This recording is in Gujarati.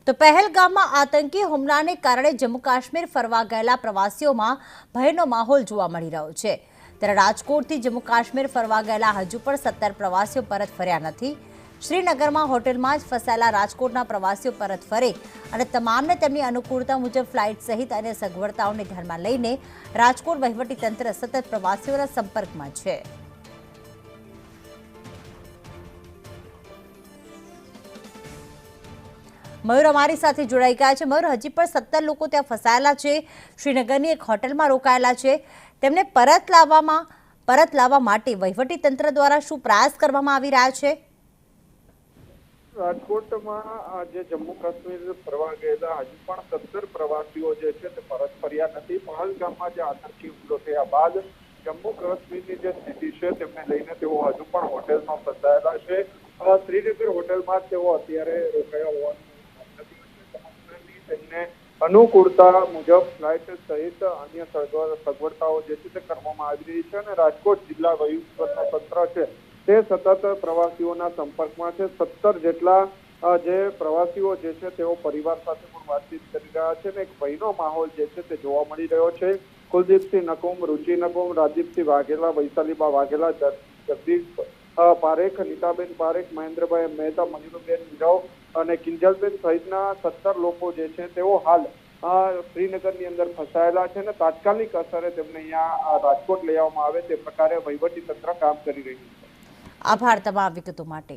તો પહેલગામમાં આતંકી હુમલાને કારણે જમ્મુ કાશ્મીર ફરવા ગયેલા પ્રવાસીઓમાં ભયનો માહોલ જોવા મળી રહ્યો છે। ત્યારે રાજકોટથી જમ્મુ કાશ્મીર ફરવા ગયેલા હજુ પણ 17 પ્રવાસીઓ પરત ફર્યા નથી। શ્રીનગરમાં હોટેલમાં જ ફસાયેલા રાજકોટના પ્રવાસીઓ પરત ફરે અને તમામને તેમની અનુકૂળતા મુજબ ફ્લાઇટ સહિત અન્ય સગવડતાઓને ધ્યાનમાં લઈને રાજકોટ વહીવટીતંત્ર સતત પ્રવાસીઓના સંપર્કમાં છે। મયુર અમારી સાથે જોડાઈ ગયા છે। મયુર, હજી પણ 17 લોકો ત્યાં ફસાયેલા છે, શ્રીનગરની એક હોટલમાં રોકાયેલા છે। તેમને પરત લાવવા માટે વહીવટીતંત્ર દ્વારા શું પ્રયાસ કરવામાં આવી રહ્યા છે? રાજકોટમાં જે જમ્મુ કાશ્મીર ફરવા ગયેલા હજુ પણ 17 પ્રવાસીઓ જે છે તે પરત ફર્યા નથી। પહેલગામમાં જે આતંકી હુમલો થયા બાદ જમ્મુ કાશ્મીરની જે સ્થિતિ છે તેમને લઈને તેઓ હજુ પણ હોટેલમાં ફસાયેલા છે। શ્રીનગર હોટેલમાં તેઓ અત્યારે રોકાયા હોવાનું તેમને અનુકૂળતા મુજબ ફ્લાઇટ સહિત અન્ય સગવડતાઓ જે છે તે કરવામાં આવી રહી છે અને રાજકોટ જિલ્લા વહીવટીતંત્ર છે તે સતત પ્રવાસીઓના સંપર્કમાં છે। 17 જેટલા જે પ્રવાસીઓ જે છે તેઓ પરિવાર સાથે પણ વાતચીત કરી રહ્યા છે અને એક ભયનો માહોલ જે છે તે જોવા મળી રહ્યો છે। કુલદીપસિંહ નકુમ, રુચિ નકુમ, રાજદીપસિંહ વાઘેલા, વૈશાલીબા વાઘેલા, જગદીશ પારેખ, નીતાબેન પારેખ, મહેન્દ્રભાઈ મહેતા, મયુરબેન મીરાવ અને કિંજલબેન સહિતના 17 લોકો જે છે તેઓ હાલ શ્રીનગરની અંદર ફસાયેલા છે અને તાત્કાલિક અસરે તેમને અહીંયા રાજકોટ લઈ આવવામાં આવે તે પ્રકારે વહીવટીતંત્ર કામ કરી રહ્યું છે। આભાર તમામ વિગતો માટે।